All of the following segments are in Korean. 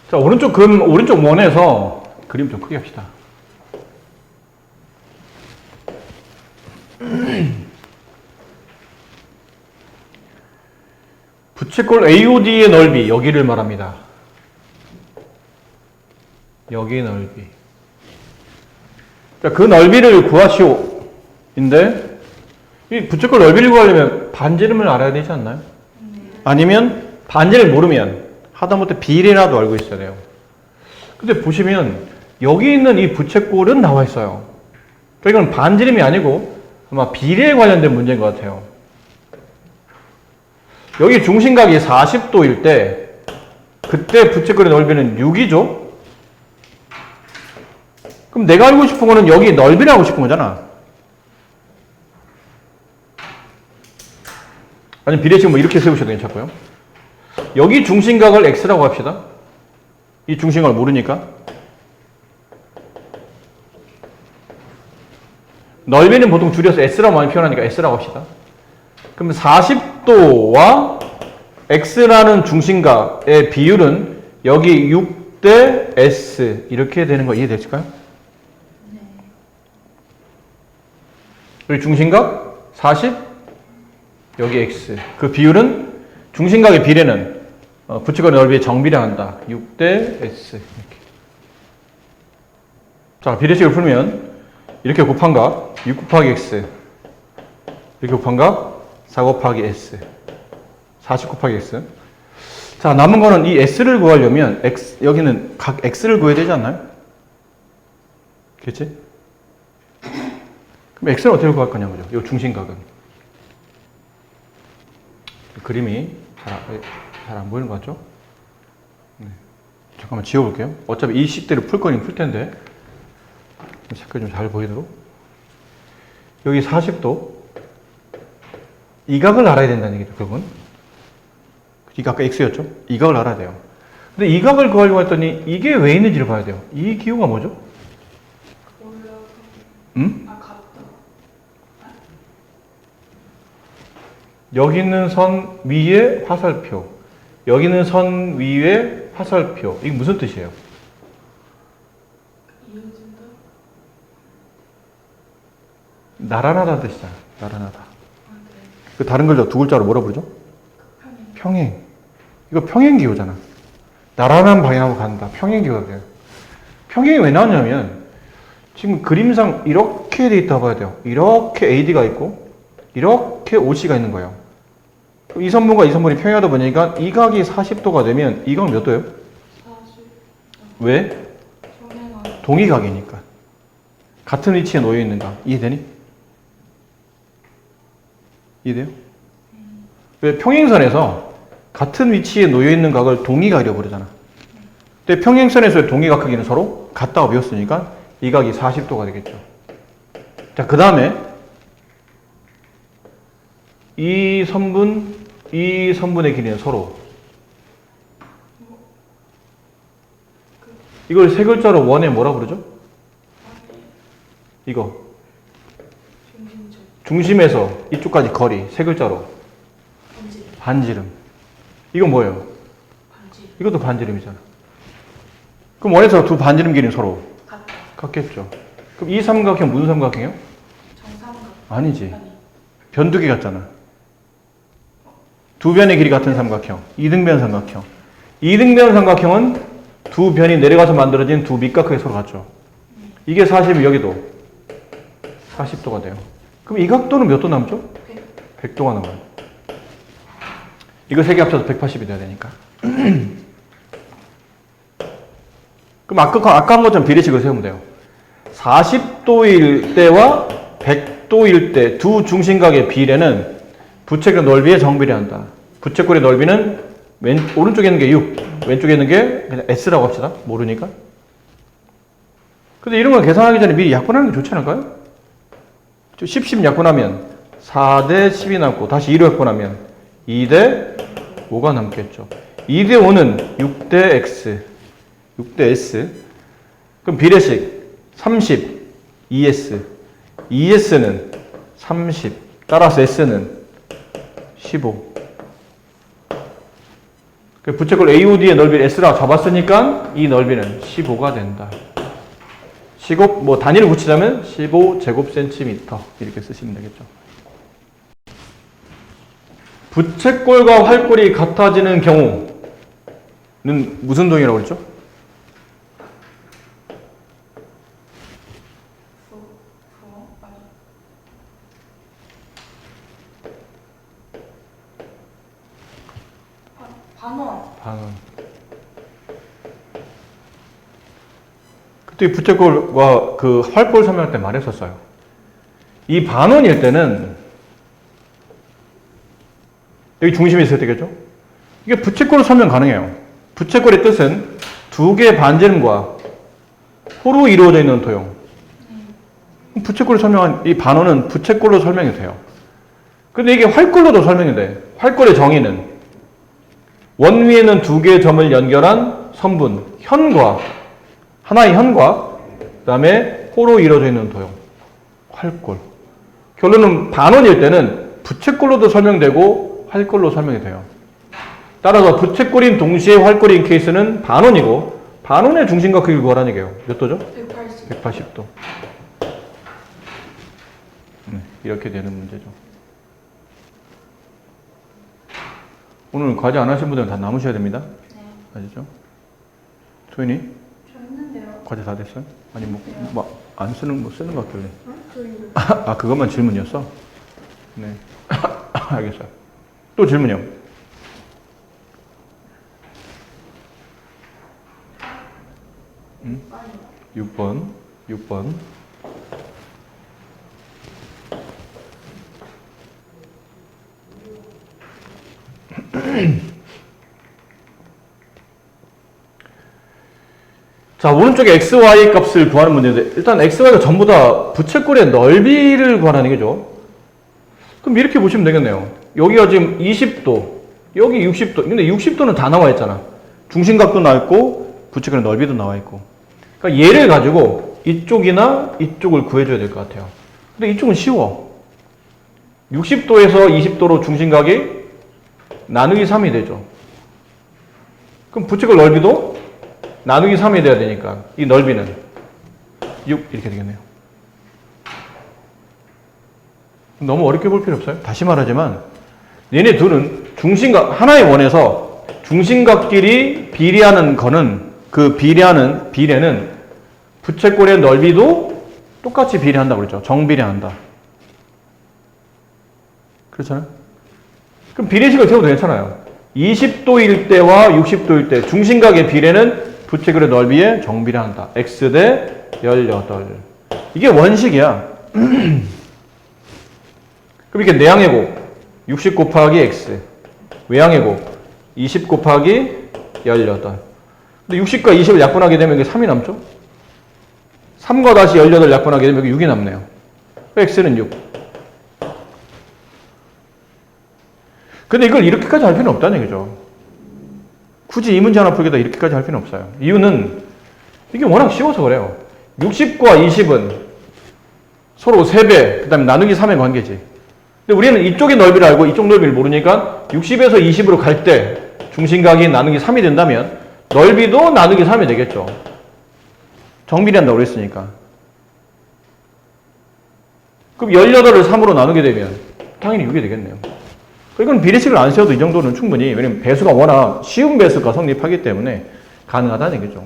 자, 오른쪽 원에서 그림 좀 크게 합시다. 부채꼴 AOD의 넓이, 여기를 말합니다. 여기 넓이. 자, 그 넓이를 구하시오인데, 이 부채꼴 넓이를 구하려면 반지름을 알아야 되지 않나요? 아니면 반지를 모르면 하다못해 비례라도 알고 있어야 돼요. 근데 보시면 여기 있는 이 부채꼴은 나와 있어요. 그러니까 이건 반지름이 아니고 아마 비례에 관련된 문제인 것 같아요. 여기 중심각이 40도일 때 그때 부채꼴의 넓이는 6이죠? 그럼 내가 알고 싶은 거는 여기 넓이를 알고 싶은 거잖아. 아니면 비례식 뭐 이렇게 세우셔도 괜찮고요. 여기 중심각을 x라고 합시다. 이 중심각을 모르니까. 넓이는 보통 줄여서 s라고 많이 표현하니까 s라고 합시다. 그럼 40도와 x라는 중심각의 비율은 여기 6대 s 이렇게 되는 거 이해되실까요? 네. 여기 중심각 40, 여기 x. 그 비율은 중심각의 비례는 부채꼴의 넓이에 정비례한다. 6대 s. 이렇게. 자, 비례식을 풀면 이렇게 곱한 각 6 곱하기 x, 이렇게 곱한 각 4 곱하기 s, 40 곱하기 x. 자, 남은 거는 이 s를 구하려면 여기는 각 x를 구해야 되지 않나요? 그렇지? 그럼 x는 어떻게 구할 거냐고요. 이 중심각은. 그림이 잘 안 보이는 것 같죠? 네. 잠깐만 지워볼게요. 어차피 이 식대로 풀 거긴 풀 텐데. 색깔 좀 잘 보이도록. 여기 40도. 이 각을 알아야 된다는 얘기죠, 결국은. 이 각 아까 x였죠? 이 각을 알아야 돼요. 근데 이 각을 구하려고 했더니 이게 왜 있는지를 봐야 돼요. 이 기호가 뭐죠? 여기 있는 선 위에 화살표. 여기 있는 선 위에 화살표. 이게 무슨 뜻이에요? 이어진다? 나란하다는 뜻이잖아. 나란하다. 그 다른 글자 두 글자로 뭐라 부르죠? 평행. 이거 평행기호잖아. 나란한 방향으로 간다. 평행기호가 돼요. 평행이 왜 나왔냐면 지금 그림상 이렇게 돼 있다고 봐야 돼요. 이렇게 AD가 있고 이렇게 OC가 있는 거예요. 이 선분과 이 선분이 평행하다 보니까 이 각이 40도가 되면 이 각은 몇 도예요? 40. 왜? 동의각이니까. 같은 위치에 놓여 있는 각. 이해되니? 이해돼요? 왜 평행선에서 같은 위치에 놓여 있는 각을 동의각이라고 부르잖아. 근데 평행선에서의 동의각 크기는 서로 같다고 배웠으니까 이 각이 40도가 되겠죠. 자, 그 다음에 이 선분의 길이는 서로. 이걸 세 글자로 원에 뭐라 부르죠? 이거. 중심에서 이쪽까지 거리. 세 글자로. 반지름. 이건 뭐예요? 이것도 반지름이잖아. 그럼 원에서 두 반지름 길이는 서로 같겠죠. 그럼 이 삼각형 무슨 삼각형이에요? 정삼각. 아니지. 변 두 개 같잖아. 두 변의 길이 같은 삼각형. 이등변 삼각형. 이등변 삼각형은 두 변이 내려가서 만들어진 두 밑각하게 서로 같죠. 이게 40이면 여기도 40도가 돼요. 그럼 이 각도는 몇 도 남죠? 100도가 남아요. 이거 세 개 합쳐서 180이 돼야 되니까. 그럼 아까 한 것처럼 비례식을 세우면 돼요. 40도일 때와 100도일 때 두 중심각의 비례는 부채꼴 넓이에 정비례한다. 부채꼴의 넓이는 오른쪽에 있는 게 6, 왼쪽에 있는 게 그냥 S라고 합시다. 모르니까. 근데 이런 걸 계산하기 전에 미리 약분하는 게 좋지 않을까요? 10 약분하면 4대 10이 남고 다시 2로 약분하면 2대 5가 남겠죠. 2대 5는 6대 X, 6대 S. 그럼 비례식 30, 2S. 2S는 30, 따라서 S는 15. 부채꼴 AOD의 넓이를 S라고 잡았으니까 이 넓이는 15가 된다. 15, 뭐 단위를 붙이자면 15제곱센티미터 이렇게 쓰시면 되겠죠. 부채꼴과 활꼴이 같아지는 경우는 무슨 동이라고 그랬죠? 반원. 그때 부채꼴과 그 활꼴 설명할 때 말했었어요. 이 반원일 때는 여기 중심이 있어야 되겠죠? 이게 부채꼴로 설명 가능해요. 부채꼴의 뜻은 두 개의 반지름과 호로 이루어져 있는 도형. 부채꼴로 설명한 이 반원은 부채꼴로 설명이 돼요. 근데 이게 활꼴로도 설명이 돼. 활꼴의 정의는 원 위에는 두 개의 점을 연결한 선분, 현과 하나의 현과 그 다음에 호로 이루어져 있는 도형, 활꼴. 결론은 반원일 때는 부채꼴로도 설명되고 활꼴로 설명이 돼요. 따라서 부채꼴인 동시에 활꼴인 케이스는 반원이고 반원의 중심과 크기를 구하라는 얘기예요. 몇 도죠? 180도. 이렇게 되는 문제죠. 오늘 과제 안 하신 분들은 다 남으셔야 됩니다. 네. 아시죠? 소연이? 저 했는데요. 과제 다 됐어요? 아니 뭐 안 쓰는 거 쓰는 것 같길래. 응? 저 이거. 아 그것만 질문이었어? 네. 알겠어요. 또 질문이요. 응? 6번. 자, 오른쪽에 XY 값을 구하는 문제인데 일단 XY가 전부 다 부채꼴의 넓이를 구하라는 얘기죠. 그럼 이렇게 보시면 되겠네요. 여기가 지금 20도, 여기 60도. 근데 60도는 다 나와 있잖아. 중심각도 나와 있고 부채꼴의 넓이도 나와 있고. 그러니까 얘를 가지고 이쪽이나 이쪽을 구해줘야 될 것 같아요. 근데 이쪽은 쉬워. 60도에서 20도로 중심각이 나누기 3이 되죠. 그럼 부채꼴 넓이도 나누기 3이 돼야 되니까 이 넓이는 6 이렇게 되겠네요. 너무 어렵게 볼 필요 없어요. 다시 말하지만 얘네 둘은 중심각 하나의 원에서 중심각끼리 비례하는 거는 그 비례는 부채꼴의 넓이도 똑같이 비례한다고 그랬죠. 정비례한다. 그렇잖아요. 그럼 비례식을 세워도 괜찮아요. 20도일 때와 60도일 때 중심각의 비례는 부채꼴의 넓이에 정비례한다. x 대 18. 이게 원식이야. 그럼 이게 내항의 곱 60 곱하기 x, 외항의 곱 20 곱하기 18. 근데 60과 20을 약분하게 되면 이게 3이 남죠? 3과 다시 18 약분하게 되면 여기 6이 남네요. x는 6. 근데 이걸 이렇게까지 할 필요는 없다는 얘기죠. 굳이 이 문제 하나 풀기다 이렇게까지 할 필요는 없어요. 이유는 이게 워낙 쉬워서 그래요. 60과 20은 서로 3배, 그 다음에 나누기 3의 관계지. 근데 우리는 이쪽의 넓이를 알고 이쪽 넓이를 모르니까 60에서 20으로 갈 때 중심각이 나누기 3이 된다면 넓이도 나누기 3이 되겠죠. 정비례한다고 그랬으니까. 그럼 18을 3으로 나누게 되면 당연히 6이 되겠네요. 이건 비례식을 안 세워도 이 정도는 충분히, 왜냐면 배수가 워낙 쉬운 배수가 성립하기 때문에 가능하다는 얘기죠.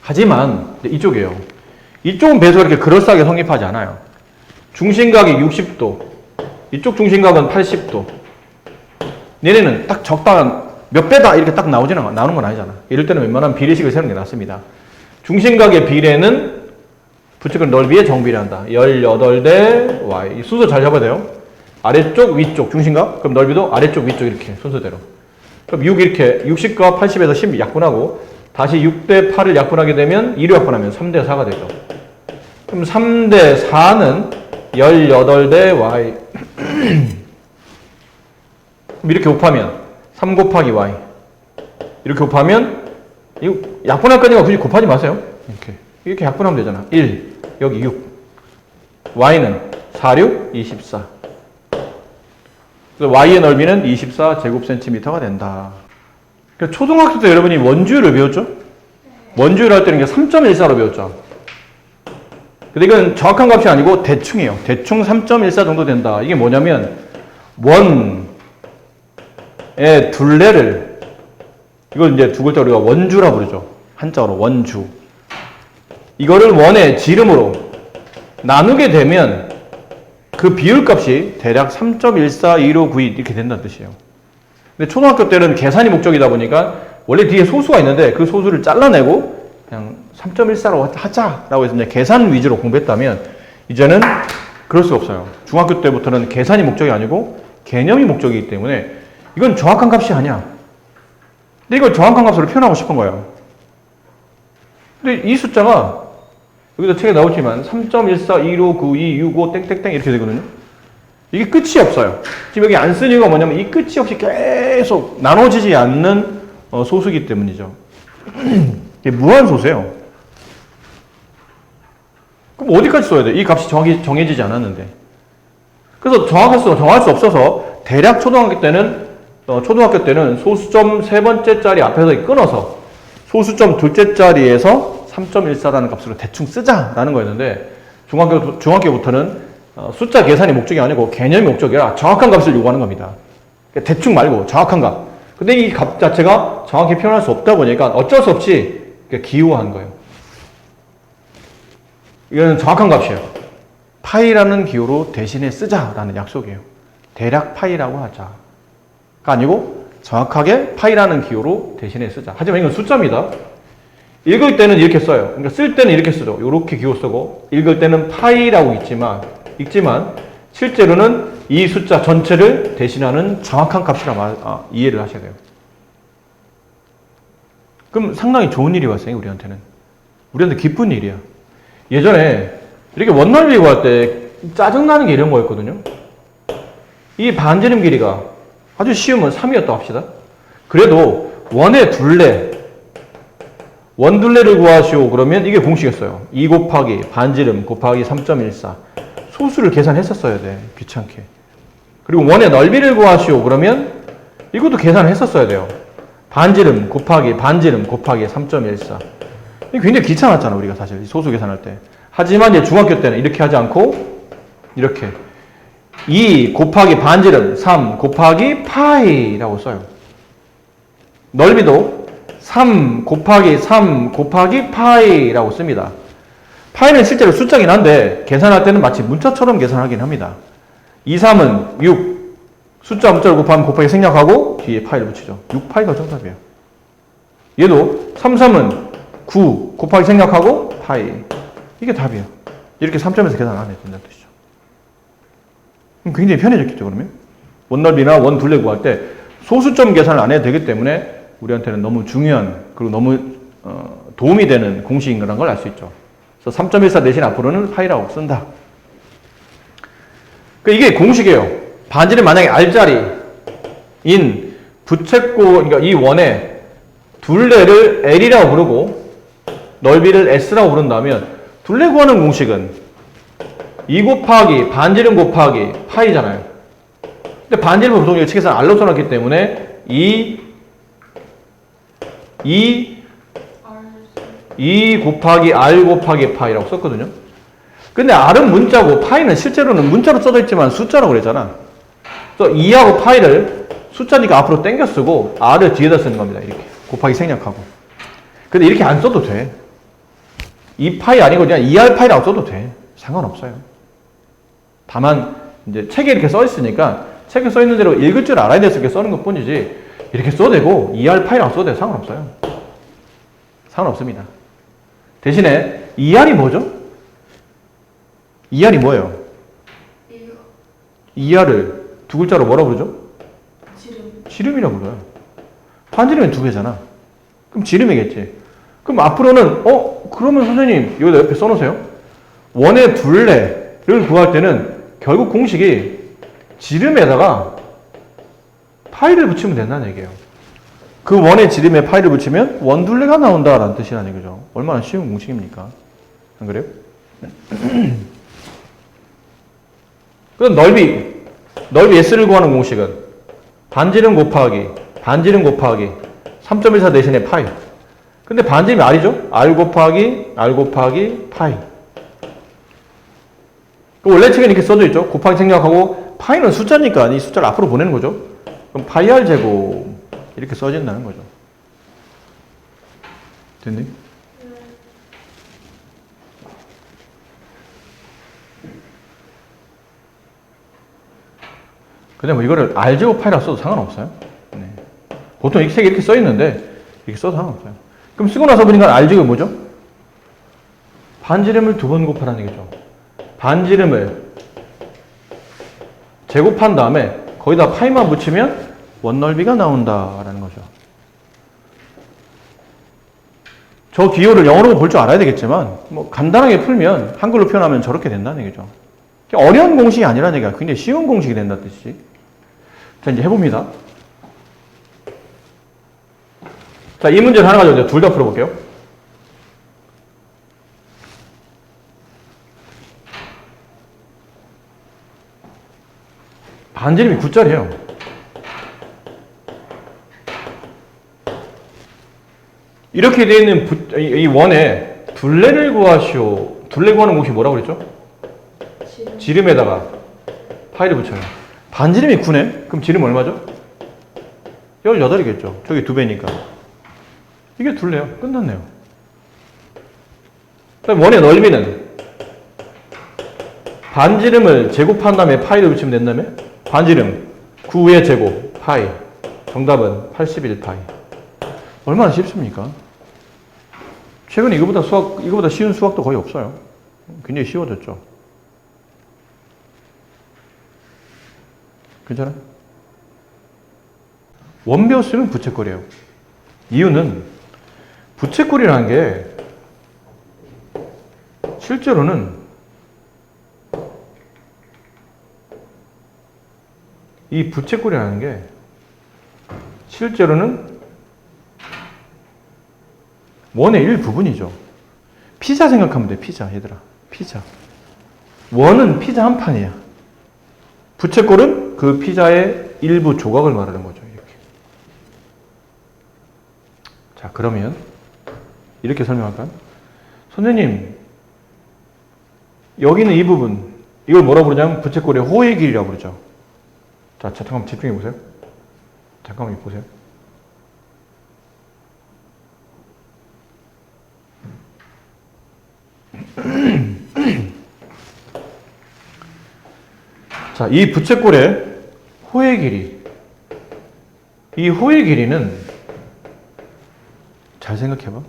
하지만 이쪽이에요. 이쪽은 배수가 이렇게 그럴싸하게 성립하지 않아요. 중심각이 60도, 이쪽 중심각은 80도. 얘네는 딱 적당한 몇 배다 이렇게 딱 나오는 건 아니잖아. 이럴 때는 웬만하면 비례식을 세우는 게 낫습니다. 중심각의 비례는 부채꼴 넓이에 정비례한다. 18대 y. 이 순서 잘 잡아야 돼요. 아래쪽, 위쪽, 중심각. 그럼 넓이도 아래쪽, 위쪽 이렇게 순서대로. 그럼 6 이렇게 60과 80에서 10 약분하고 다시 6대 8을 약분하게 되면 2로 약분하면 3대 4가 되죠. 그럼 3대 4는 18대 y. 그럼 이렇게 곱하면 3 곱하기 y. 이렇게 곱하면 이거 약분할 거니까 굳이 곱하지 마세요. 이렇게 약분하면 되잖아. 1, 여기 6. y는 4, 6, 24. 그래서 y의 넓이는 24제곱센티미터가 된다. 그러니까 초등학교 때 여러분이 원주율을 배웠죠? 원주율 할 때는 3.14로 배웠죠. 근데 이건 정확한 값이 아니고 대충이에요. 대충 3.14 정도 된다. 이게 뭐냐면 원의 둘레를, 이걸 이제 두 글자 우리가 원주라고 부르죠. 한자어로 원주. 이거를 원의 지름으로 나누게 되면 그 비율값이 대략 3.141592 이렇게 된다는 뜻이에요. 근데 초등학교 때는 계산이 목적이다 보니까 원래 뒤에 소수가 있는데 그 소수를 잘라내고 그냥 3.14로 하자라고 해서 이제 계산 위주로 공부했다면 이제는 그럴 수 없어요. 중학교 때부터는 계산이 목적이 아니고 개념이 목적이기 때문에 이건 정확한 값이 아니야. 근데 이걸 정확한 값으로 표현하고 싶은 거예요. 근데 이 숫자가 여기도 책에 나오지만 3.14159265 땡땡땡 이렇게 되거든요. 이게 끝이 없어요. 지금 여기 안 쓴 이유가 뭐냐면 이 끝이 없이 계속 나눠지지 않는 소수이기 때문이죠. 이게 무한소수예요. 그럼 어디까지 써야 돼? 이 값이 정해지지 않았는데. 그래서 정할 수 없어서 대략 초등학교 때는 소수점 세 번째 자리 앞에서 끊어서 소수점 둘째 자리에서 3.14라는 값으로 대충 쓰자라는 거였는데 중학교부터는 숫자 계산이 목적이 아니고 개념이 목적이라 정확한 값을 요구하는 겁니다. 대충 말고 정확한 값. 근데 이 값 자체가 정확히 표현할 수 없다 보니까 어쩔 수 없이 기호한 거예요. 이거는 정확한 값이에요. 파이라는 기호로 대신에 쓰자라는 약속이에요. 대략 파이라고 하자가 아니고 정확하게 파이라는 기호로 대신에 쓰자. 하지만 이건 숫자입니다. 읽을 때는 이렇게 써요. 그러니까 쓸 때는 이렇게 쓰죠. 이렇게 기호 쓰고 읽을 때는 파이라고 읽지만 실제로는 이 숫자 전체를 대신하는 정확한 값이라 이해를 하셔야 돼요. 그럼 상당히 좋은 일이 왔어요. 우리한테 기쁜 일이야. 예전에 이렇게 원넓이 구할 때 짜증나는 게 이런 거였거든요. 이 반지름 길이가 아주 쉬우면 3이었다고 합시다. 그래도 원의 원둘레를 구하시오. 그러면 이게 공식이었어요. 2 곱하기 반지름 곱하기 3.14. 소수를 계산했었어야 돼. 귀찮게. 그리고 원의 넓이를 구하시오. 그러면 이것도 계산했었어야 돼요. 반지름 곱하기 3.14. 이게 굉장히 귀찮았잖아. 우리가 사실 소수 계산할 때. 하지만 이제 중학교 때는 이렇게 하지 않고 이렇게 2 곱하기 반지름 3 곱하기 파이라고 써요. 넓이도 3 곱하기 파이라고 씁니다. 파이는 실제로 숫자긴 한데 계산할 때는 마치 문자처럼 계산하긴 합니다. 2, 3은 6 숫자 문자를 곱하기 생략하고 뒤에 파이를 붙이죠. 6파이가 정답이에요. 얘도 3, 3은 9 곱하기 생략하고 파이. 이게 답이에요. 이렇게 3점에서 계산 안 해도 된다는 뜻이죠. 그럼 굉장히 편해졌겠죠, 그러면? 원넓이나 원둘레 구할 때 소수점 계산을 안 해도 되기 때문에 우리한테는 너무 중요한, 그리고 너무 도움이 되는 공식인 거라는 걸 알 수 있죠. 그래서 3.14 대신 앞으로는 파이라고 쓴다. 이게 공식이에요. 반지를 만약에 R자리인 그러니까 이 원의 둘레를 L이라고 부르고 넓이를 S라고 부른다면 둘레 구하는 공식은 2 곱하기 반지름 곱하기 파이잖아요. 근데 반지름은 보통 이 책에서 R로 써놨기 때문에 2 곱하기 R 곱하기 파이라고 썼거든요. 근데 R은 문자고 파이는 실제로는 문자로 써져 있지만 숫자라고 그랬잖아. 그래서 2하고 파이를 숫자니까 앞으로 당겨 쓰고 R을 뒤에다 쓰는 겁니다. 이렇게 곱하기 생략하고. 근데 이렇게 안 써도 돼. 2파이 아니고 그냥 2R 파이라고 써도 돼. 상관없어요. 다만 이제 책에 이렇게 써 있으니까 책에 써 있는 대로 읽을 줄 알아야 돼서 이렇게 써는 것 뿐이지 이렇게 써도 되고 2R 파이라고 써도 돼요. 상관없어요. 상관없습니다. 대신에 2R이 뭐죠? 2R이 뭐예요? 2R을 두 글자로 뭐라고 부르죠? 지름이라고 불러요. 반지름은 두 개잖아. 그럼 지름이겠지. 그럼 앞으로는 그러면 선생님 여기다 옆에 써놓으세요. 원의 둘레를 구할 때는 결국 공식이 지름에다가 파이를 붙이면 된다는 얘기예요. 그 원의 지름에 파이를 붙이면 원둘레가 나온다라는 뜻이라는 얘기죠. 얼마나 쉬운 공식입니까? 안 그래요? 그럼 넓이 넓이 S를 구하는 공식은 반지름 곱하기 3.14 대신에 파이. 근데 반지름이 R이죠? R 곱하기 파이. 원래 책에는 이렇게 써져 있죠? 곱하기 생략하고 파이는 숫자니까 이 숫자를 앞으로 보내는 거죠. 그럼 파이 R 제곱 이렇게 써진다는 거죠. 됐니? 근데 뭐 이거를 R 제곱 파이라 써도 상관없어요. 네. 보통 이 책에 이렇게 써 있는데 이렇게 써도 상관없어요. 그럼 쓰고 나서 보니까 R 제곱이 뭐죠? 반지름을 2번 곱하라는 얘기죠. 반지름을 제곱한 다음에 거기다 파이만 붙이면 원넓이가 나온다라는 거죠. 저 기호를 영어로 볼 줄 알아야 되겠지만 뭐 간단하게 풀면 한글로 표현하면 저렇게 된다는 얘기죠. 어려운 공식이 아니라는 얘기가 굉장히 쉬운 공식이 된다는 뜻이지. 자, 이제 해봅니다. 자, 이 문제를 하나 가지고 둘 다 풀어볼게요. 반지름이 9짜리예요. 이렇게 되어 있는 이 원에 둘레를 구하시오. 둘레 구하는 공식이 뭐라고 그랬죠? 지름에다가 파이를 붙여요. 반지름이 9네? 그럼 지름 얼마죠? 18이겠죠. 저기 2배니까. 이게 둘레요. 끝났네요. 그럼 원의 넓이는 반지름을 제곱한 다음에 파이를 붙이면 된다며? 반지름 9의 제곱 파이. 정답은 81파이. 얼마나 쉽습니까? 최근에 이거보다 쉬운 수학도 거의 없어요. 굉장히 쉬워졌죠. 괜찮아요? 원 배웠으면 부채꼴이에요. 이유는 부채꼴이라는 게 실제로는 이 부채꼴이라는 게 실제로는 원의 일부분이죠. 피자 생각하면 돼. 피자 얘들아. 피자. 원은 피자 한 판이야. 부채꼴은 그 피자의 일부 조각을 말하는 거죠. 이렇게. 자, 그러면 이렇게 설명할까요? 선생님, 여기는 이 부분, 이걸 뭐라고 부르냐면 부채꼴의 호의 길이라고 부르죠. 자, 잠깐만 집중해 보세요. 잠깐만 보세요. 자, 이 부채꼴의 호의 길이. 이 호의 길이는 잘 생각해봐.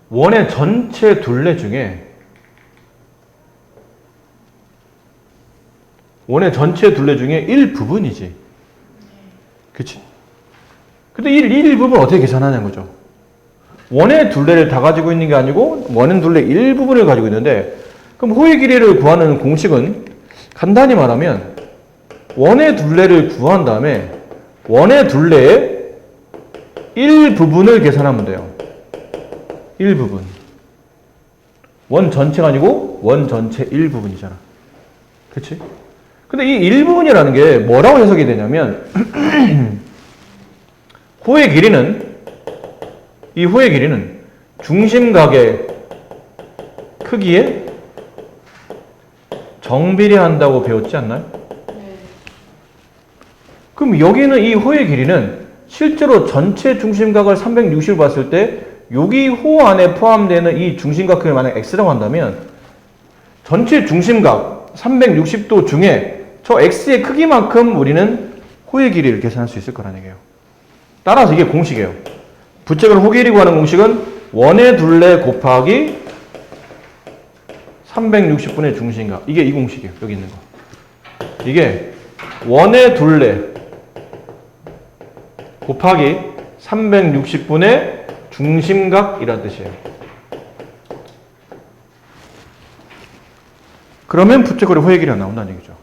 원의 전체 둘레 중에 일부분이지. 그치? 근데 이 일부분 어떻게 계산하냐는 거죠. 원의 둘레를 다 가지고 있는 게 아니고 원의 둘레 일부분을 가지고 있는데, 그럼 호의 길이를 구하는 공식은 간단히 말하면 원의 둘레를 구한 다음에 원의 둘레의 일부분을 계산하면 돼요. 일부분. 원 전체가 아니고 원 전체 일부분이잖아. 그치? 근데 이 일부분이라는 게 뭐라고 해석이 되냐면 이 호의 길이는 중심각의 크기에 정비례한다고 배웠지 않나요? 네. 그럼 여기는 이 호의 길이는 실제로 전체 중심각을 360을 봤을 때 여기 호 안에 포함되는 이 중심각 크기를 만약 x라고 한다면 전체 중심각 360도 중에 저 x의 크기만큼 우리는 호의 길이를 계산할 수 있을 거라는 얘기예요. 따라서 이게 공식이에요. 부채꼴 호 길이 구하는 공식은 원의 둘레 곱하기 360분의 중심각. 이게 이 공식이에요. 여기 있는 거. 이게 원의 둘레 곱하기 360분의 중심각이라는 뜻이에요. 그러면 부채꼴의 호의 길이가 나온다는 얘기죠.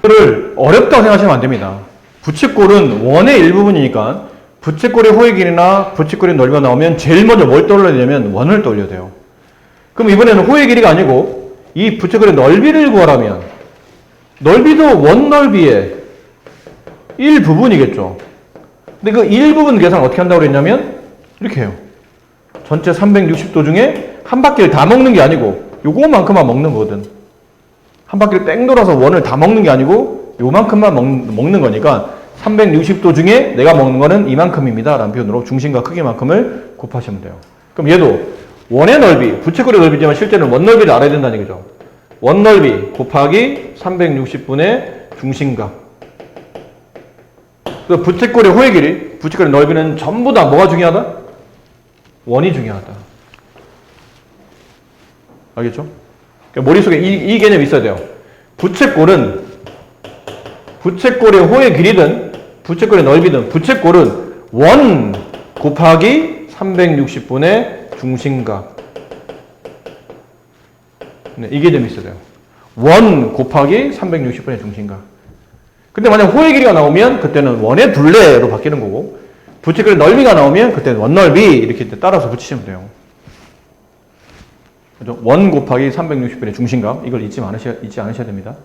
이거를 어렵다고 생각하시면 안 됩니다. 부채꼴은 원의 일부분이니까 부채꼴의 호의 길이나 부채꼴의 넓이가 나오면 제일 먼저 뭘 떠올려야 되냐면 원을 떠올려야 돼요. 그럼 이번에는 호의 길이가 아니고 이 부채꼴의 넓이를 구하라면 넓이도 원넓이의 1부분이겠죠. 근데 그 1부분 계산을 어떻게 한다고 그랬냐면 이렇게 해요. 전체 360도 중에 한 바퀴를 다 먹는 게 아니고 요거만큼만 먹는 거거든. 한 바퀴를 뺑 돌아서 원을 다 먹는 게 아니고 요만큼만 먹는 거니까 360도 중에 내가 먹는 거는 이만큼입니다 라는 표현으로 중심과 크기만큼을 곱하시면 돼요. 그럼 얘도 원의 넓이, 부채꼴의 넓이지만 실제는 원 넓이를 알아야 된다는 얘기죠. 원 넓이 곱하기 360분의 중심각. 그 부채꼴의 호의 길이, 부채꼴의 넓이는 전부 다 뭐가 중요하다? 원이 중요하다. 알겠죠? 그러니까 머릿속에 이 개념이 있어야 돼요. 부채꼴의 호의 길이든 부채꼴의 넓이든 부채꼴은 원 곱하기 360분의 중심각. 네, 이 개념이 있어야 돼요. 원 곱하기 360분의 중심각. 근데 만약 호의 길이가 나오면 그때는 원의 둘레로 바뀌는 거고 부채꼴의 넓이가 나오면 그때는 원 넓이 이렇게 따라서 붙이시면 돼요. 그죠? 원 곱하기 360분의 중심각. 이걸 잊지 않으셔야 됩니다.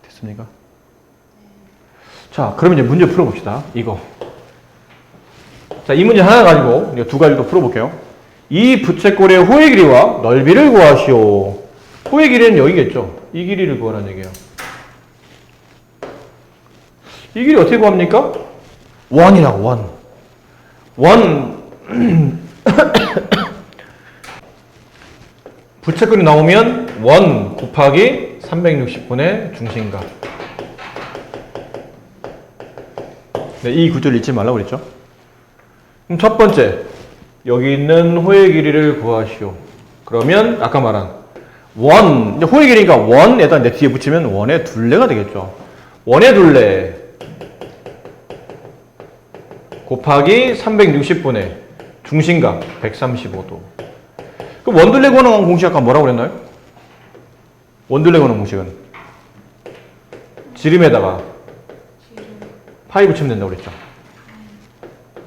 됐습니까? 자, 그러면 이제 문제 풀어봅시다. 이거. 자, 이 문제 하나 가지고 두 가지를 또 풀어볼게요. 이 부채꼴의 호의 길이와 넓이를 구하시오. 호의 길이는 여기겠죠? 이 길이를 구하라는 얘기예요. 이 길이 어떻게 구합니까? 원이라고, 원. 부채꼴이 나오면 원 곱하기 360분의 중심각. 네, 이 구조를 잊지 말라고 그랬죠? 그럼 첫 번째, 여기 있는 호의 길이를 구하시오. 그러면 아까 말한 원, 이제 호의 길이니까 원에다 내 뒤에 붙이면 원의 둘레가 되겠죠. 원의 둘레 곱하기 360분의 중심각 135도. 그럼 원둘레 구하는 공식 아까 뭐라고 그랬나요? 원둘레 구하는 공식은 지름에다가 파이 붙이면 된다고 그랬죠.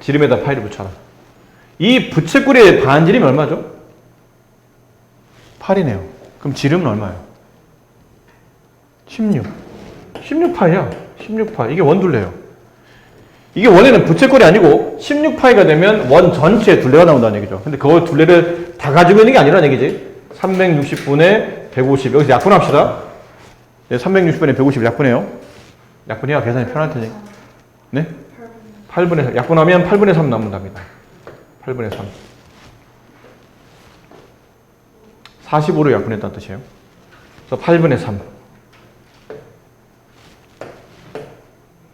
지름에다 파이를 붙여라. 이 부채꼴의 반지름이 얼마죠? 8이네요. 그럼 지름은 얼마예요? 16. 16파이야. 16파이. 이게 원둘레예요. 이게 원래는 부채꼴이 아니고 16파이가 되면 원 전체에 둘레가 나온다는 얘기죠. 근데 그 둘레를 다 가지고 있는 게 아니라는 얘기지. 360분의 150. 여기서 약분합시다. 네, 360분의 150을 약분해요. 약분해야 계산이 편할 테니. 네? 8분의 3. 약분하면 8분의 3 남는답니다. 8분의 3. 45로 약분했다는 뜻이에요. 그래서 8분의 3.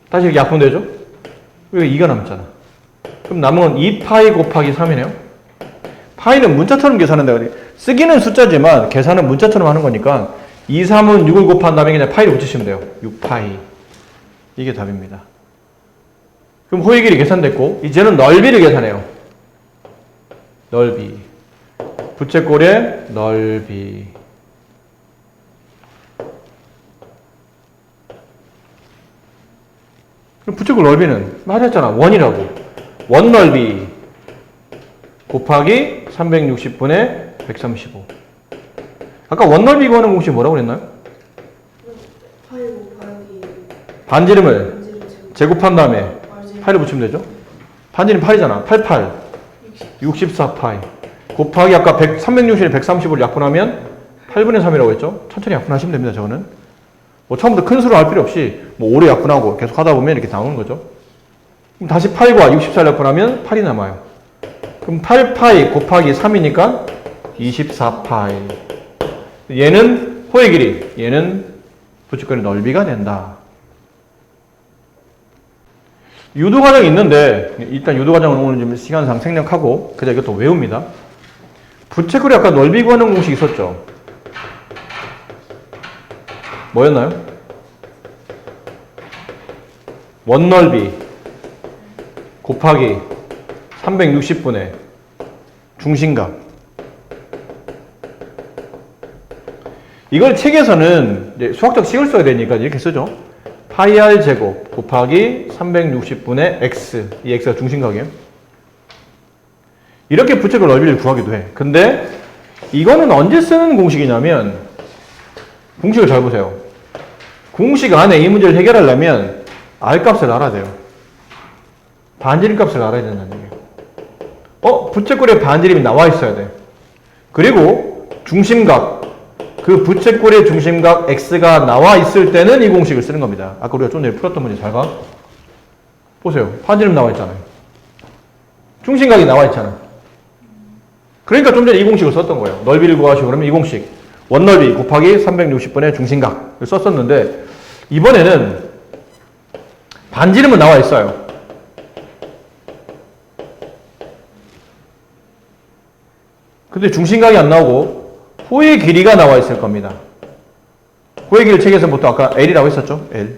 다시 이렇게 약분되죠? 여기 2가 남잖아. 그럼 남은 건 2파이 곱하기 3이네요. 파이는 문자처럼 계산한다. 쓰기는 숫자지만 계산은 문자처럼 하는 거니까 2, 3은 6을 곱한 다음에 그냥 파이를 붙이시면 돼요. 6파이. 이게 답입니다. 그럼 호의 길이 계산됐고 이제는 넓이를 계산해요. 넓이. 부채꼴의 넓이. 그럼 부채꼴 넓이는 말했잖아. 원이라고. 원 넓이 곱하기 360분의 135. 아까 원 넓이 구하는 공식 뭐라고 그랬나요? 반지름을 제곱한 다음에 파이를 붙이면 되죠? 반지름 8이잖아. 88. 64파이. 곱하기 아까 360에 135를 약분하면 8분의 3이라고 했죠? 천천히 약분하시면 됩니다. 저거는. 뭐 처음부터 큰 수로 할 필요 없이 뭐 5로 약분하고 계속 하다 보면 이렇게 나오는 거죠. 그럼 다시 8과 64를 약분하면 8이 남아요. 그럼 8파이 곱하기 3이니까 24파이. 얘는 호의 길이, 얘는 부채꼴의 넓이가 된다. 유도 과정이 있는데 일단 유도 과정은 오늘 좀 시간상 생략하고 그냥 이것도 외웁니다. 부채꼴이 아까 넓이 구하는 공식 있었죠? 뭐였나요? 원넓이 곱하기 360분의 중심각. 이걸 책에서는 이제 수학적 식을 써야 되니까 이렇게 쓰죠. 파이 r 제곱 곱하기 360분의 x. 이 x가 중심각이에요. 이렇게 부채꼴 넓이를 구하기도 해. 근데 이거는 언제 쓰는 공식이냐면 공식을 잘 보세요. 공식 안에 이 문제를 해결하려면 R값을 알아야 돼요. 반지름 값을 알아야 된다는 얘기예요. 부채꼴의 반지름이 나와 있어야 돼. 그리고 중심각, 그 부채꼴의 중심각 X가 나와 있을 때는 이 공식을 쓰는 겁니다. 아까 우리가 좀 전에 풀었던 문제 잘 봐. 보세요. 반지름 나와 있잖아요. 중심각이 나와 있잖아. 그러니까 좀 전에 이 공식을 썼던 거예요. 넓이를 구하시오. 그러면 이 공식. 원넓이 곱하기 360분의 중심각을 썼었는데 이번에는 반지름은 나와 있어요. 근데 중심각이 안 나오고 호의 길이가 나와 있을 겁니다. 호의 길이 책에서 보통 아까 L이라고 했었죠? L.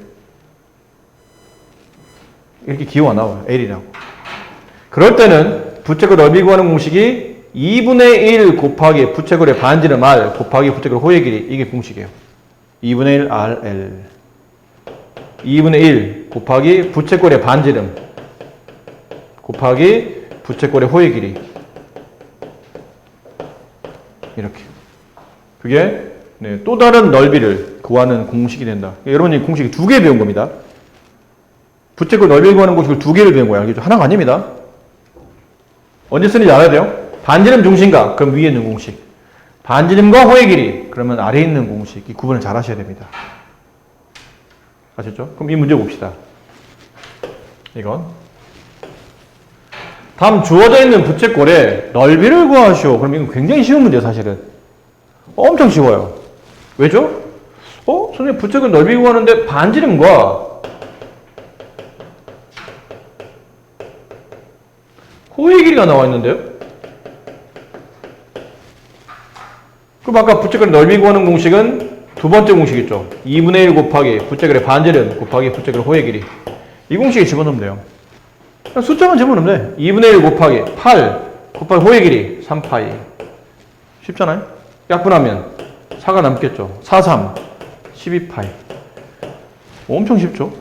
이렇게 기호가 나와요. L이라고. 그럴 때는 부채꼴 넓이 구하는 공식이 2분의 1 곱하기 부채꼴의 반지름 R 곱하기 부채꼴 호의 길이, 이게 공식이에요. 2분의 1 RL 2분의 1 곱하기 부채꼴의 반지름 곱하기 부채꼴의 호의 길이, 이렇게. 그게 또 다른 넓이를 구하는 공식이 된다. 여러분이 공식이 2개 배운 겁니다. 부채꼴 넓이를 구하는 공식을 2개를 배운 거야. 알겠죠? 하나가 아닙니다. 언제 쓰는지 알아야 돼요. 반지름 중심각, 그럼 위에 있는 공식. 반지름과 호의 길이, 그러면 아래에 있는 공식. 이 구분을 잘 하셔야 됩니다. 아셨죠? 그럼 이 문제 봅시다. 이건. 다음 주어져 있는 부채꼴의 넓이를 구하시오. 그럼 이건 굉장히 쉬운 문제예요, 사실은. 엄청 쉬워요. 왜죠? 선생님 부채꼴 넓이 구하는데 반지름과 호의 길이가 나와 있는데요? 그럼 아까 부채꼴 넓이 구하는 공식은 두 번째 공식 있죠? 2분의 1 곱하기 부채꼴의 반지름 곱하기 부채꼴 호의 길이. 이 공식에 집어넣으면 돼요. 그냥 숫자만 집어넣으면 돼. 2분의 1 곱하기 8 곱하기 호의 길이 3파이. 쉽잖아요? 약분하면 4가 남겠죠? 4, 3, 12파이. 엄청 쉽죠?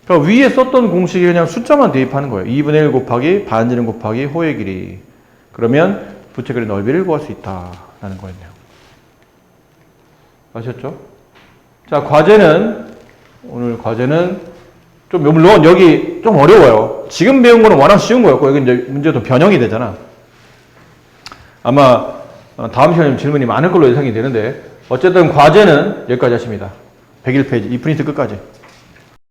그러니까 위에 썼던 공식이 그냥 숫자만 대입하는 거예요. 2분의 1 곱하기 반지름 곱하기 호의 길이. 그러면 부채꼴의 넓이를 구할 수 있다라는 거였네요. 아셨죠? 자, 오늘 과제는 좀, 물론 여기 좀 어려워요. 지금 배운 거는 워낙 쉬운 거였고, 여기 이제 문제도 변형이 되잖아. 아마 다음 시간에 질문이 많을 걸로 예상이 되는데, 어쨌든 과제는 여기까지 하십니다. 101페이지, 이 프린트 끝까지.